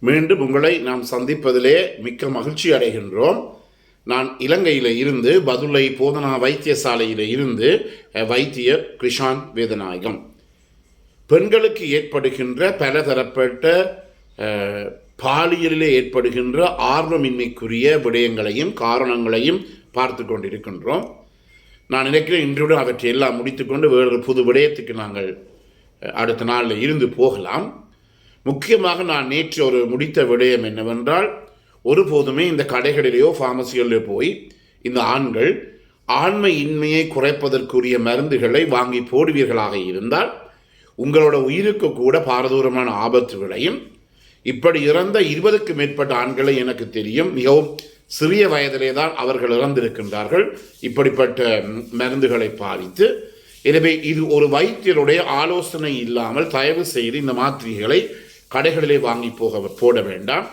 மீண்டும் உங்களை நாம் சந்திப்பதிலே மிக்க மகிழ்ச்சி அடைகின்றோம். நான் இலங்கையில் இருந்து பதுளை போதனா வைத்தியசாலையில் இருந்து வைத்தியர் கிருஷாந்த் வேதநாயகம். பெண்களுக்கு ஏற்படுகின்ற பலதரப்பட்ட பாலியலிலே ஏற்படுகின்ற ஆர்வமின்மைக்குரிய விடயங்களையும் காரணங்களையும் பார்த்து கொண்டிருக்கின்றோம். நான் நினைக்கிறேன் இன்றுடன் அவற்றை எல்லாம் முடித்துக்கொண்டு வேறு புது விடயத்துக்கு நாங்கள் அடுத்த நாளில் இருந்து போகலாம். முக்கியமாக நான் நேற்று ஒரு முடித்த விடயம் என்னவென்றால், ஒருபோதுமே இந்த கடைகளிலேயோ ஃபார்மசிகளிலோ போய் இந்த ஆண்கள் ஆண்மை இன்மையை குறைப்பதற்குரிய மருந்துகளை வாங்கி போடுவீர்களாக இருந்தால் உங்களோட உயிருக்கு கூட பாரதூரமான ஆபத்து விளையும். இப்படி இறந்த 20க்கும் மேற்பட்ட ஆண்களை எனக்கு தெரியும். மிகவும் சிறிய வயதிலே தான் அவர்கள் இறந்திருக்கின்றார்கள் இப்படிப்பட்ட மருந்துகளை பாவித்து. எனவே இது ஒரு வைத்தியருடைய ஆலோசனை இல்லாமல் தயவு செய்து இந்த மாத்திரைகளை கடைகளிலே வாங்கி போட வேண்டாம்.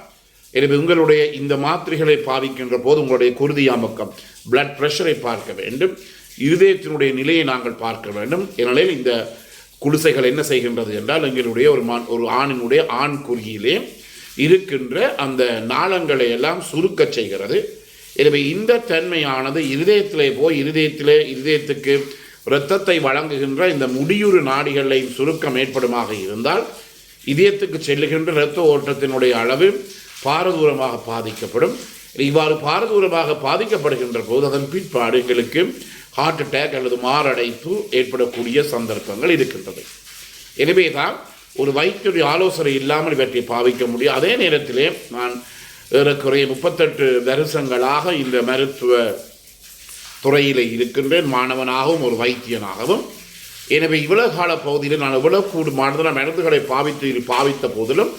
எனவே உங்களுடைய இந்த மாத்திரைகளை பாவிக்கின்ற போது உங்களுடைய குருதியாமக்கம் பிளட் ப்ரெஷரை பார்க்க வேண்டும், இருதயத்தினுடைய நிலையை நாங்கள் பார்க்க வேண்டும். ஏனெனில் இந்த குடிசைகள் என்ன செய்கின்றது என்றால், எங்களுடைய ஒரு ஆணினுடைய ஆண் குறியிலே இருக்கின்ற அந்த நாளங்களை எல்லாம் சுருக்க செய்கிறது. எனவே இந்த தன்மையானது இருதயத்திலே போய் இருதயத்துக்கு இரத்தத்தை வழங்குகின்ற இந்த முடியுறு நாடிகளின் சுருக்கம் ஏற்படுமாக இருந்தால் இதயத்துக்கு செல்லுகின்ற இரத்த ஓட்டத்தினுடைய அளவு பாரதூரமாக பாதிக்கப்படும். இவ்வாறு பாரதூரமாக பாதிக்கப்படுகின்ற போது அதன் பிற்பாடு எங்களுக்கு ஹார்ட் அட்டாக் அல்லது மாரடைப்பு ஏற்படக்கூடிய சந்தர்ப்பங்கள் இருக்கின்றது. எனவே தான் ஒரு வைத்தியுடைய ஆலோசனை இல்லாமல் இவற்றை பாவிக்க முடியும். அதே நேரத்திலே நான் ஏறக்குறைய 38 வருஷங்களாக இந்த மருத்துவ துறையில் இருக்கின்றேன், மாணவனாகவும் ஒரு வைத்தியனாகவும். எனவே இவ்வளவு கால பகுதியில் நான் இவ்வளவு கூடுமான மருந்துகளை பாவித்த போதிலும்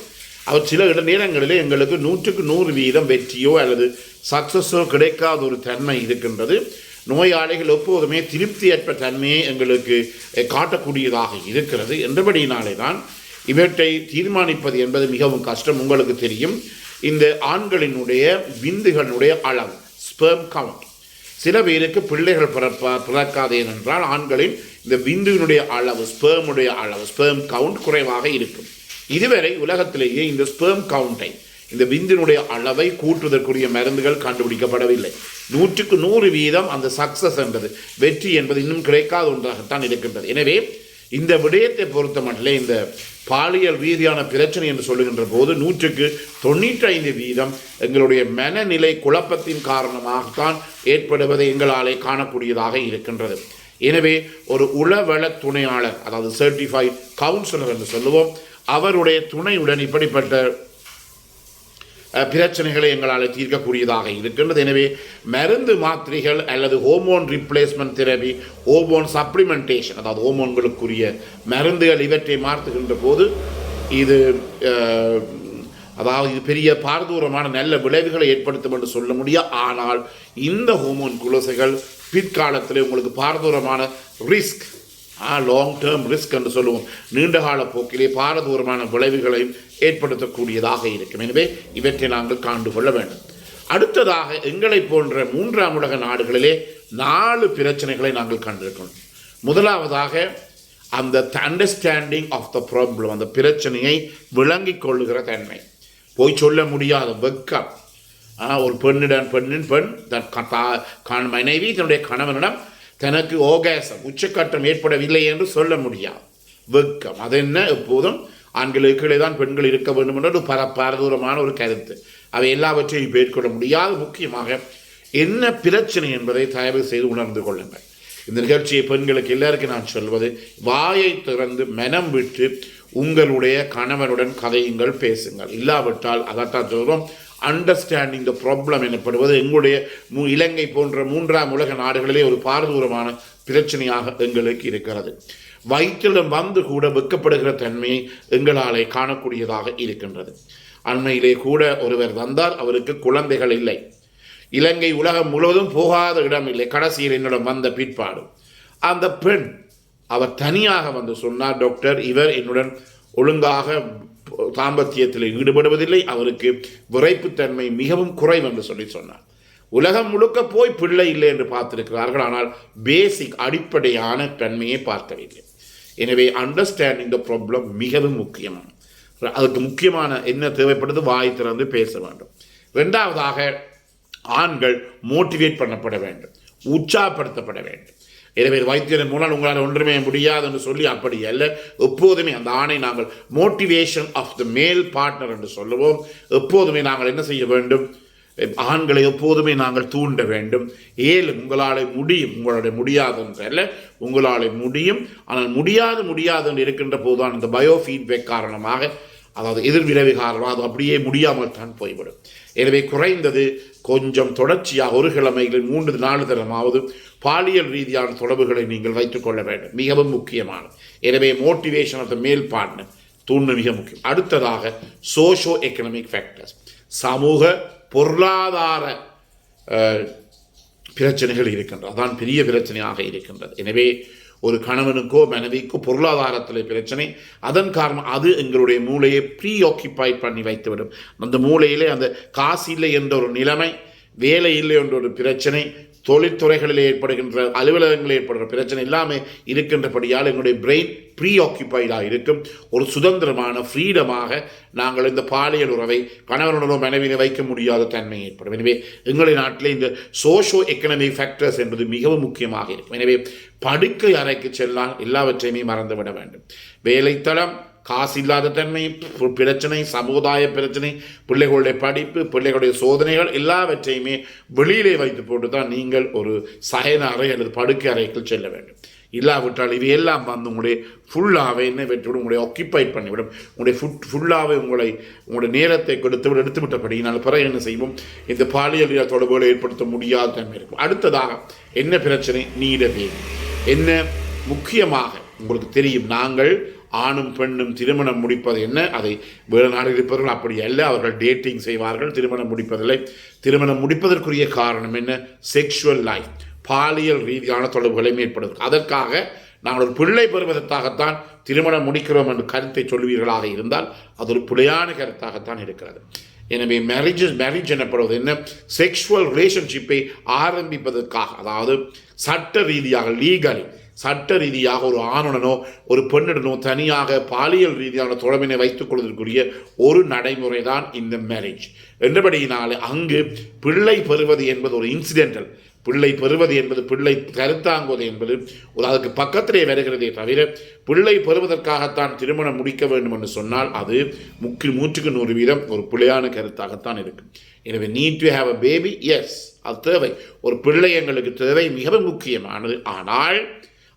அவர் சில நேரங்களிலே எங்களுக்கு 100க்கு 100% வெற்றியோ அல்லது சக்சஸோ கிடைக்காத ஒரு தன்மை இருக்கின்றது. நோயாளிகள் எப்போதுமே திருப்தியற்ற தன்மையை எங்களுக்கு காட்டக்கூடியதாக இருக்கிறது. என்றபடியினாலே தான் இவற்றை தீர்மானிப்பது என்பது மிகவும் கஷ்டம். உங்களுக்கு தெரியும், இந்த ஆண்களினுடைய விந்துகளுடைய அளவு ஸ்பெர்ம் கவுண்ட், சில பேருக்கு பிள்ளைகள் பிறக்காது. ஏனென்றால் ஆண்களின் இந்த விந்துவினுடைய அளவு ஸ்பெர்ம் கவுண்ட் குறைவாக இருக்கும். இதுவரை உலகத்திலேயே இந்த ஸ்பெர்ம் கவுண்டை, இந்த விந்தினுடைய அளவை கூட்டுவதற்குரிய மருந்துகள் கண்டுபிடிக்கப்படவில்லை. 100க்கு 100% அந்த சக்சஸ் என்பது, வெற்றி என்பது இன்னும் கிடைக்காத ஒன்றாகத்தான் இருக்கின்றது. எனவே இந்த விடயத்தை பொறுத்த மட்டும் இந்த பாலியல் ரீதியான பிரச்சனை என்று சொல்லுகின்ற போது 100க்கு 95% எங்களுடைய மனநிலை குழப்பத்தின் காரணமாகத்தான் ஏற்படுவதை எங்களாலே காணக்கூடியதாக இருக்கின்றது. எனவே ஒரு உளவள துணையாளர், அதாவது சர்டிஃபைட் கவுன்சிலர் என்று சொல்லுவோம், அவருடைய துணையுடன் இப்படிப்பட்ட பிரச்சனைகளை எங்களால் தீர்க்கக்கூடியதாக இருக்கின்றது. எனவே மருந்து மாத்திரைகள் அல்லது hormone replacement therapy, hormone supplementation, அதாவது ஹோமோன்களுக்குரிய மருந்துகள் இவற்றை மாற்றுகின்ற போது இது பெரிய பாரதூரமான நல்ல விளைவுகளை ஏற்படுத்தும் என்று சொல்ல முடியும். ஆனால் இந்த ஹோமோன் குலசைகள் பிற்காலத்தில் உங்களுக்கு பாரதூரமான ரிஸ்க், லாங் டேர்ம் ரிஸ்க் என்று சொல்லுவோம், நீண்டகால போக்கிலே பாரதூரமான விளைவுகளை ஏற்படுத்தக்கூடியதாக இருக்கும். எனவே இவற்றை நாங்கள் கண்டுகொள்ள வேண்டும். அடுத்ததாக எங்களை போன்ற 3ஆம் உலக நாடுகளிலே 4 பிரச்சனைகளை நாங்கள் கண்டிருக்கணும். முதலாவதாக அந்த அண்டர்ஸ்டாண்டிங் ஆஃப் த ப்ராப்ளம், அந்த பிரச்சனையை விளங்கிக் கொள்ளுகிற தன்மை, போய் சொல்ல முடியாத வெக்கம். ஒரு பெண் மனைவி தன்னுடைய கணவனிடம் தனக்கு ஓகாசம் உச்சக்கட்டம் ஏற்படவில்லை என்று சொல்ல முடியாது, வெக்கம். அது என்ன, எப்போதும் ஆண்களுக்கு தான் பெண்கள் இருக்க வேண்டும் என்ற ஒரு பாரதூரமான ஒரு கருத்து. அவை எல்லாவற்றையும் மேற்கொள்ள முடியாது. முக்கியமாக என்ன பிரச்சனை என்பதை தயவு செய்து உணர்ந்து கொள்ளுங்கள். இந்த நிகழ்ச்சியை பெண்களுக்கு எல்லாருக்கும் நான் சொல்வது, வாயை திறந்து மனம் விட்டு உங்களுடைய கணவனுடன் கதையுங்கள், பேசுங்கள். இல்லாவிட்டால் அதைத்தான் சொல்கிறோம், அண்டர்ஸ்டாண்டிங் த ப்ராப்ளம் எனப்படுவது எங்களுடைய இலங்கை போன்ற 3ஆம் உலக நாடுகளிலே ஒரு பாரதூரமான பிரச்சனையாக எங்களுக்கு இருக்கிறது. வயிற்றிலும் வந்து கூட வெக்கப்படுகிற தன்மையை எங்களாலே காணக்கூடியதாக இருக்கின்றது. அண்மையிலே கூட ஒருவர் வந்தார், அவருக்கு குழந்தைகள் இல்லை. இலங்கை உலகம் முழுவதும் போகாத இடம் இல்லை. கடைசியில் என்னிடம் வந்த பிற்பாடு அந்த பெண் அவர் தனியாக வந்து சொன்னார், டாக்டர், இவர் என்னுடன் ஒழுங்காக தாம்பத்தியத்தில் ஈடுபடுவதில்லை, அவருக்கு விரைப்புத்தன்மை மிகவும் குறைவு என்று சொன்னார். உலகம் முழுக்க போய் பிள்ளை இல்லை என்று பார்த்திருக்கிறார்கள், ஆனால் பேசிக் அடிப்படையான தன்மையை பார்க்கவில்லை. எனவே அண்டர்ஸ்டாண்டிங் த ப்ராப்ளம் மிகவும் முக்கியம். அதுக்கு முக்கியமான என்ன தேவைப்படுது? வாய் திறந்து பேச வேண்டும். இரண்டாவதாக, ஆண்கள் மோட்டிவேட் பண்ணப்பட வேண்டும், உற்சாகப்படுத்தப்பட வேண்டும். எனவே வைத்தியரின் மூலம் உங்களால் ஒன்றுமே முடியாது என்று சொல்லி அப்படி அல்ல. எப்போதுமே அந்த ஆணை நாங்கள் மோட்டிவேஷன் ஆஃப் த மேல் பார்ட்னர் என்று சொல்லுவோம். எப்போதுமே நாங்கள் என்ன செய்ய வேண்டும்? ஆண்களை எப்போதுமே நாங்கள் தூண்ட வேண்டும். உங்களால் முடியும், உங்களுடைய முடியாது என்று அல்ல, உங்களால் முடியும். ஆனால் முடியாது என்று இருக்கின்ற போதுதான் இந்த பயோ ஃபீட்பேக் காரணமாக, அதாவது எதிர்விளைவு காரணமாக அது அப்படியே முடியாமல் தான் போய்விடும். எனவே குறைந்தது கொஞ்சம் தொடர்ச்சியாக ஒரு கிழமைகளில் 3-4 தரமாவது பாலியல் ரீதியான தொடர்புகளை நீங்கள் வைத்துக் கொள்ள வேண்டும். மிகவும் முக்கியமானது. எனவே மோட்டிவேஷன் ஆஃப் த மேல் பார்ட்னர் தூண்டு மிக முக்கியம். அடுத்ததாக சோஷியோ எக்கனாமிக் ஃபேக்டர்ஸ், சமூக பொருளாதார பிரச்சனைகள் இருக்கின்றது. அதான் பெரிய பிரச்சனையாக இருக்கின்றது. எனவே ஒரு கணவனுக்கோ மனைவிக்கோ பொருளாதாரத்தில் பிரச்சனை, அதன் காரணம் அது எங்களுடைய மூளையை ப்ரீ ஆக்கியபைட் பண்ணி வைத்துவிடும். அந்த மூளையிலே அந்த காசு இல்லை என்ற ஒரு நிலைமை, வேலை இல்லை என்ற ஒரு பிரச்சனை, தொழில்துறைகளில் ஏற்படுகின்ற அலுவலகங்களில் ஏற்படுகிற பிரச்சனை எல்லாமே இருக்கின்றபடியால் எங்களுடைய பிரெயின் ப்ரீ ஆக்கியபைடாக இருக்கும். ஒரு சுதந்திரமான ஃப்ரீடமாக நாங்கள் இந்த பாலியல் உறவை கணவனுடனோ மனைவியை வைக்க முடியாத தன்மை ஏற்படும். எனவே எங்களுடைய நாட்டில் இந்த சோஷியோ எக்கனாமிக் ஃபேக்டர்ஸ் என்பது மிகவும் முக்கியமாக இருக்கும். எனவே படுக்கை அறைக்கு செல்லாம் எல்லாவற்றையுமே மறந்துவிட வேண்டும். வேலைத்தளம், காசு இல்லாத தன்மை பிரச்சனை, சமுதாய பிரச்சனை, பிள்ளைகளுடைய படிப்பு, பிள்ளைகளுடைய சோதனைகள் எல்லாவற்றையுமே வெளியிலே வைத்து போட்டு தான் நீங்கள் ஒரு சயன அறை அல்லது படுக்கை அறைக்குள் செல்ல வேண்டும். இல்லாவிட்டால் இது எல்லாம் வந்து உங்களுடைய ஃபுல்லாகவே என்ன வெற்றிவிடும், உங்களுடைய ஆக்கியபைட் பண்ணிவிடும். உங்களுடைய ஃபுல்லாகவே உங்களுடைய நேரத்தை எடுத்து விட்டபடியினால் பிறகு என்ன செய்வோம்? இந்த பாலியல் தொடர்புகளை ஏற்படுத்த முடியாத தன்மை இருக்கும். அடுத்ததாக என்ன பிரச்சனை? நீடவே என்ன முக்கியமாக உங்களுக்கு தெரியும். நாங்கள் ஆணும் பெண்ணும் திருமணம் முடிப்பது என்ன? அதை வேறு நாடுகள் இருப்பவர்கள் அப்படி அல்ல. அவர்கள் டேட்டிங் செய்வார்கள், திருமணம் முடிப்பதில்லை. திருமணம் முடிப்பதற்குரிய காரணம் என்ன? செக்ஷுவல் லைஃப், பாலியல் ரீதியான தொடர்புகளை மேற்படுவது. அதற்காக நாங்கள் ஒரு பிள்ளை பெறுவதற்காகத்தான் திருமணம் முடிக்கிறோம் என்று கருத்தை சொல்வீர்களாக இருந்தால் அது ஒரு பிழையான கருத்தாகத்தான் இருக்கிறது. எனவே மேரேஜ் எனப்படுவது என்ன? செக்ஷுவல் ரிலேஷன்ஷிப்பை ஆரம்பிப்பதற்காக, அதாவது சட்ட ரீதியாக லீகலி சட்ட ரீதியாக ஒரு ஆணுடனோ ஒரு பெண்ணுடனோ தனியாக பாலியல் ரீதியான தொடர்பினை வைத்துக் கொள்வதற்குரிய ஒரு நடைமுறை தான் இந்த மேரேஜ் என்றபடியினாலே அங்கு பிள்ளை பெறுவது என்பது ஒரு இன்சிடென்டல். பிள்ளை பெறுவது என்பது, பிள்ளை கருத்தாங்குவது என்பது அதுக்கு பக்கத்திலே வருகிறதே தவிர பிள்ளை பெறுவதற்காகத்தான் திருமணம் முடிக்க வேண்டும் என்று சொன்னால் அது 100% ஒரு பிள்ளையான கருத்தாகத்தான் இருக்கு. எனவே need to have a baby, yes, அது தேவை. ஒரு பிள்ளை எங்களுக்கு தேவை, மிகவும் முக்கியமானது. ஆனால்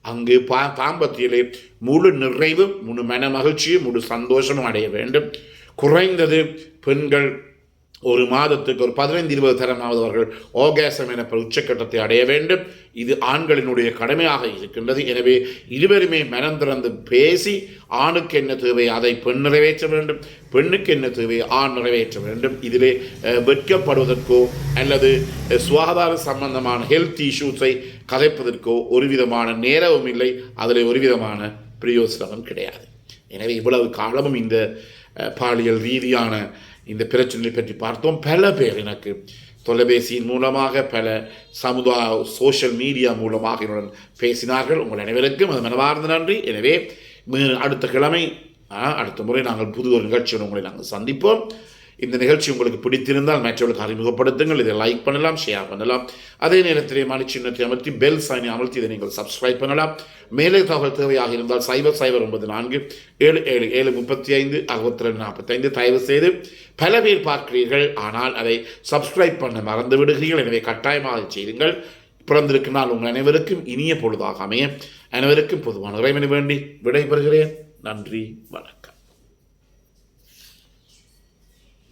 அங்கு தாம்பத்தியிலே முழு நிறைவும், முழு மன மகிழ்ச்சியும், முழு சந்தோஷமும் அடைய வேண்டும். குறைந்தது பெண்கள் ஒரு மாதத்துக்கு ஒரு 15-20 தரமாவது அவர்கள் ஆர்காசம் எனப்படும் உச்சக்கட்டத்தை அடைய வேண்டும். இது ஆண்களினுடைய கடமையாக இருக்கின்றது. எனவே இருவருமே மனம் திறந்து பேசி ஆணுக்கு என்ன தேவை அதை பெண் நிறைவேற்ற வேண்டும், பெண்ணுக்கு என்ன தேவை ஆண் நிறைவேற்ற வேண்டும். இதிலே வெட்கப்படுவதற்கோ அல்லது சுகாதார சம்பந்தமான ஹெல்த் இஷ்யூஸை கதைப்பதற்கோ ஒரு விதமான நேரமும் இல்லை, அதில் ஒரு விதமான பிரயோசனமும் கிடையாது. எனவே இவ்வளவு காலமும் இந்த பாலியல் ரீதியான இந்த பிரச்சனையை பற்றி பார்த்தோம். பல பேர் எனக்கு தொலைபேசியின் மூலமாக, பல சோஷியல் மீடியா மூலமாக என்னுடன் பேசினார்கள். உங்கள் அனைவருக்கும் அது மனமார்ந்த நன்றி. எனவே அடுத்த கிழமை, அடுத்த முறை நாங்கள் புது ஒரு நிகழ்ச்சியோடு உங்களை நாங்கள் சந்திப்போம். இந்த நிகழ்ச்சி உங்களுக்கு பிடித்திருந்தால் மற்றவர்களுக்கு அறிமுகப்படுத்துங்கள். இதை லைக் பண்ணலாம், ஷேர் பண்ணலாம். அதே நேரத்திலே மணி சின்னத்தை அமர்த்தி பெல் சைனை அமர்த்தி இதை நீங்கள் சப்ஸ்கிரைப் பண்ணலாம். மேலே தகவல் தேவையாக இருந்தால் 0094-7735-6245 தயவு செய்து பல பேர் பார்க்கிறீர்கள், ஆனால் அதை சப்ஸ்கிரைப் பண்ண மறந்து விடுகிறீர்கள். எனவே கட்டாயமாக செய்யுங்கள். பிறந்திருக்கும் நாள் உங்கள் அனைவருக்கும் இனிய பொழுதாக அமைய அனைவருக்கும் பொதுவான இறைவனை வேண்டி விடைபெறுகிறேன். நன்றி, வணக்கம்.